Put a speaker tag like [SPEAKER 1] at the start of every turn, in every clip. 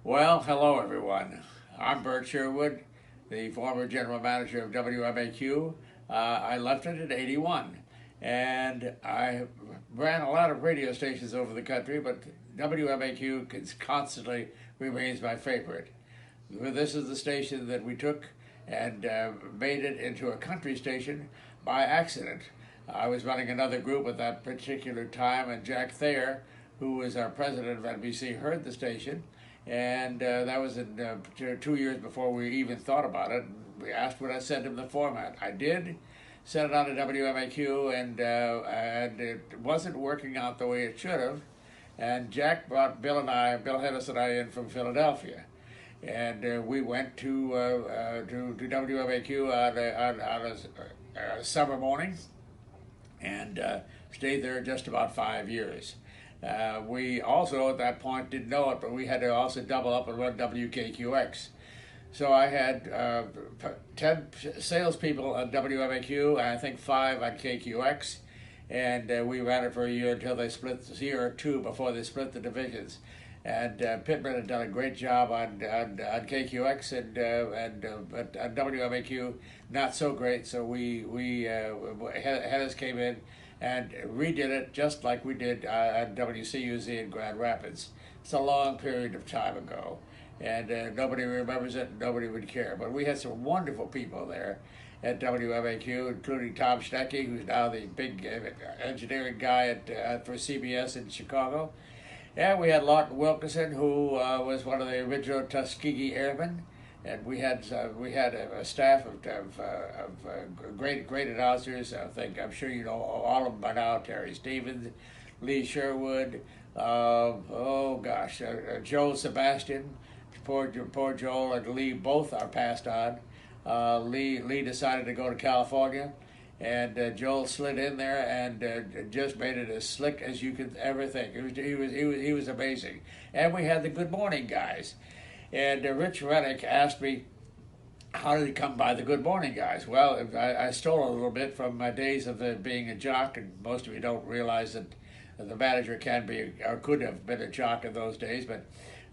[SPEAKER 1] Well, hello everyone. I'm Burt Sherwood, the former general manager of WMAQ. I left it at 81, and I ran a lot of radio stations over the country, but WMAQ constantly remains my favorite. This is the station that we took and made it into a country station by accident. I was running another group at that particular time, and Jack Thayer, who was our president of NBC, heard the station, and that was in 2 years before we even thought about it. We asked would I send him the format. I did, sent it on to WMAQ, and it wasn't working out the way it should have. And Jack brought Bill Hedges and I in from Philadelphia, and we went to WMAQ on a summer morning, and stayed there just about 5 years. We also at that point didn't know it, but we had to also double up and run WKQX. So I had 10 salespeople on WMAQ, and I think 5 on KQX, and we ran it for a year until they split, a year or two before they split the divisions. And Pittman had done a great job on KQX, but on WMAQ not so great. So Hedges came in and redid it just like we did on WCUZ in Grand Rapids. It's a long period of time ago, and nobody remembers it. Nobody would care. But we had some wonderful people there at WMAQ, including Tom Schnecky, who's now the big engineering guy for CBS in Chicago. And we had Lawton Wilkinson, who was one of the original Tuskegee Airmen, and we had a staff of great announcers. I'm sure you know all of them by now: Terry Stevens, Lee Sherwood, Joel Sebastian. Poor Joel and Lee both are passed on. Lee decided to go to California, and Joel slid in there and just made it as slick as you could ever think. He was amazing. And we had the Good Morning guys. And Rich Renik asked me, how did he come by the Good Morning guys? Well, I stole a little bit from my days of being a jock, and most of you don't realize that the manager can be, or could have been a jock in those days, but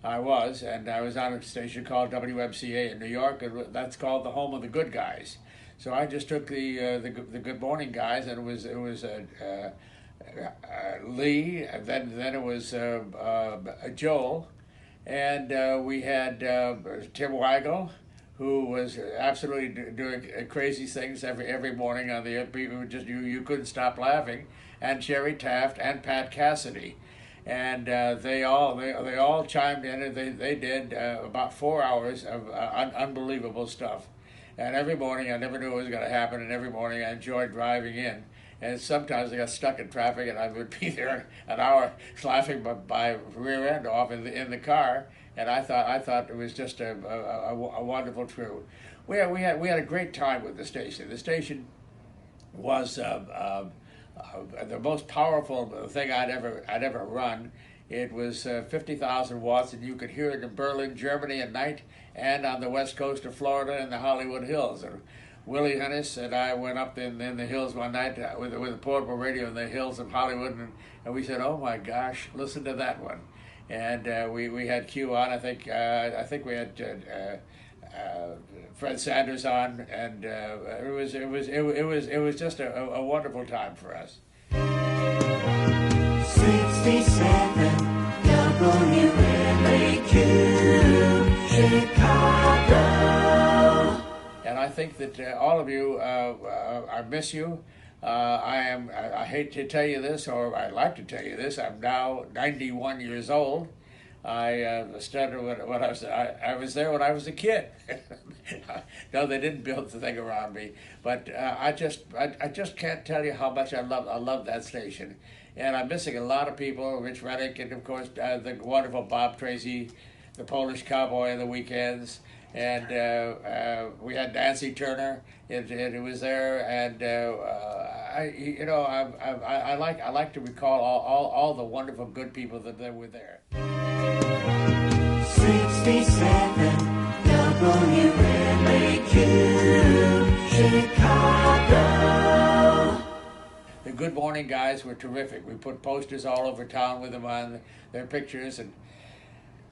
[SPEAKER 1] I was, and I was on a station called WMCA in New York, and that's called the home of the good guys. So I just took the Good Morning guys, and it was Lee, and then it was Joel, and we had Tim Weigel, who was absolutely doing crazy things every morning on the air. You couldn't stop laughing, and Jerry Taft and Pat Cassidy. And they all chimed in, and they did about 4 hours of unbelievable stuff. And every morning, I never knew it was going to happen, and every morning I enjoyed driving in. And sometimes I got stuck in traffic, and I would be there an hour laughing my rear end off in the car. And I thought it was just a wonderful crew. We had a great time with the station. The station was the most powerful thing I'd ever run. It was 50,000 watts, and you could hear it in Berlin, Germany at night, and on the west coast of Florida in the Hollywood Hills. And Willie Hennis and I went up in the hills one night with a portable radio in the hills of Hollywood, and we said, "Oh my gosh, listen to that one!" And we had Q on. I think we had Fred Sanders on, and it was just a wonderful time for us.
[SPEAKER 2] 67 WMAQ Chicago.
[SPEAKER 1] And I think that all of you, I miss you. I hate to tell you this, or I'd like to tell you this. I'm now 91 years old. I started when I was there when I was a kid. No, they didn't build the thing around me, but I just can't tell you how much I love that station, and I'm missing a lot of people. Rich Renik, and of course the wonderful Bob Tracy, the Polish Cowboy on the weekends, and we had Nancy Turner. It was there, and I like to recall all the wonderful good people that were there.
[SPEAKER 2] 67 WMAQ Chicago.
[SPEAKER 1] The Good Morning guys were terrific. We put posters all over town with them on their pictures, and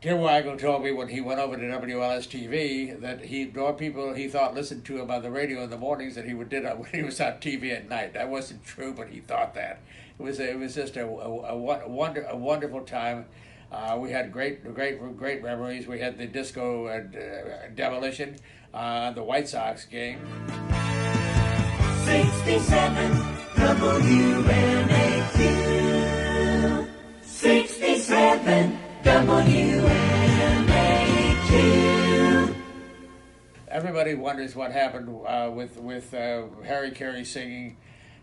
[SPEAKER 1] Tim Weigel told me when he went over to WLS-TV that more people he thought listened to him on the radio in the mornings than he did when he was on TV at night. That wasn't true, but he thought that. It was just a wonderful time. We had great memories. We had the disco demolition, the White Sox game.
[SPEAKER 2] 67 WMAQ. 67 WMAQ.
[SPEAKER 1] Everybody wonders what happened with Harry Carey singing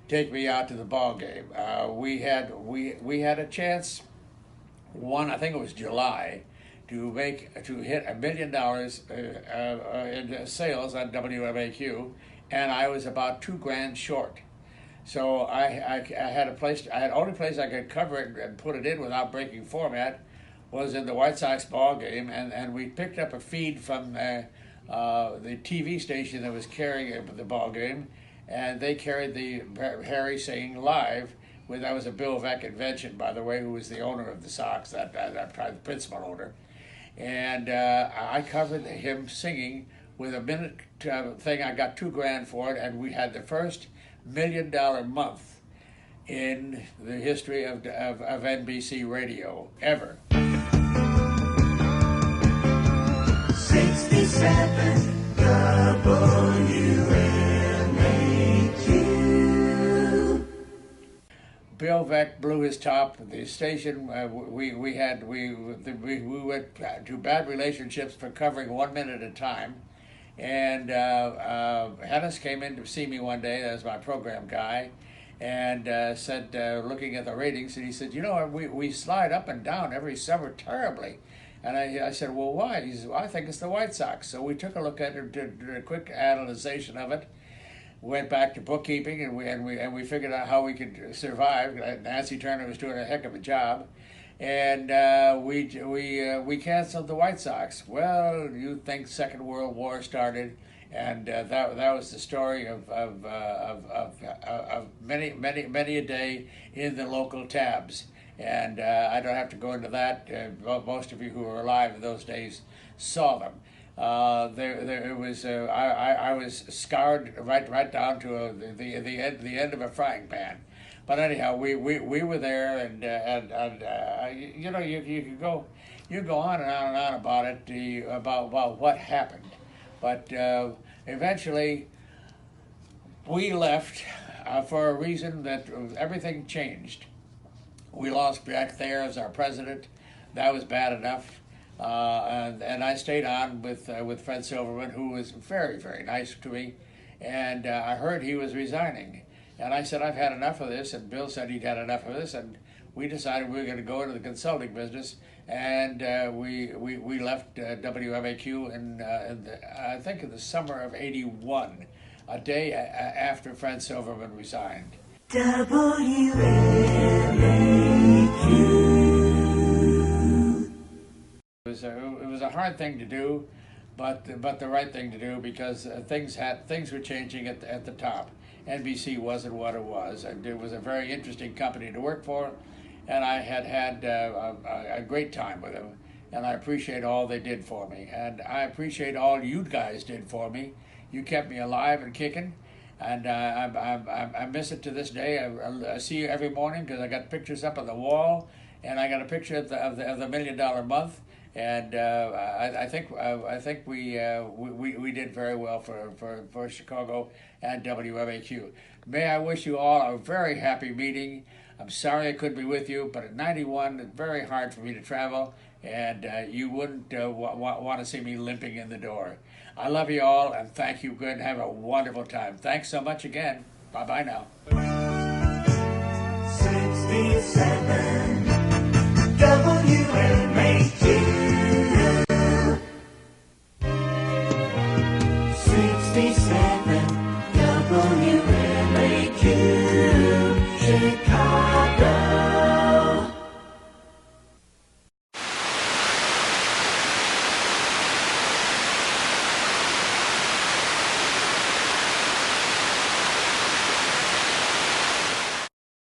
[SPEAKER 1] "Take Me Out to the Ball Game." We had a chance. I think it was July, to hit $1 million in sales on WMAQ, and I was about $2,000 short. So I had only place I could cover it and put it in without breaking format was in the White Sox ball game, and we picked up a feed from the TV station that was carrying the ball game, and they carried the Harry singing live. That was a Bill Veck invention, by the way, who was the owner of the Sox, that the principal owner. And I covered him singing with a minute thing. I got $2,000 for it, and we had the first $1 million month in the history of NBC radio ever.
[SPEAKER 2] 67 WMAQ.
[SPEAKER 1] Bill Veck blew his top. The station we went to bad relationships for covering 1 minute at a time, and Hennis came in to see me one day as my program guy, and said, looking at the ratings, and he said, we slide up and down every summer terribly. And I said, well, why? He said, well, I think it's the White Sox. So we took a look at it, did a quick analyzation of it, went back to bookkeeping, and we figured out how we could survive. Nancy Turner was doing a heck of a job, and we canceled the White Sox. Well, you think Second World War started, and that was the story of many a day in the local tabs. And I don't have to go into that. Most of you who were alive in those days saw them. It was I was scarred right down to the end of a frying pan. But anyhow, we were there, and you could go on and on and on about it, about what happened. But eventually, we left for a reason that everything changed. We lost Jack Thayer as our president. That was bad enough. And I stayed on with Fred Silverman, who was very, very nice to me. And I heard he was resigning. And I said, I've had enough of this. And Bill said he'd had enough of this. And we decided we were going to go into the consulting business. And we left WMAQ I think in the summer of '81, a day after Fred Silverman resigned.
[SPEAKER 2] WMAQ.
[SPEAKER 1] It was a hard thing to do, but the right thing to do, because things were changing at the top. NBC wasn't what it was, and it was a very interesting company to work for, and I had a great time with them, and I appreciate all they did for me, and I appreciate all you guys did for me. You kept me alive and kicking. And I miss it to this day. I see you every morning because I got pictures up on the wall, and I got a picture of the $1 million month. And I think we did very well for Chicago and WMAQ. May I wish you all a very happy meeting. I'm sorry I couldn't be with you, but at 91, it's very hard for me to travel, and you wouldn't want to see me limping in the door. I love you all, and thank you. Good, and have a wonderful time. Thanks so much again. Bye-bye now.
[SPEAKER 2] 67 WMAQ.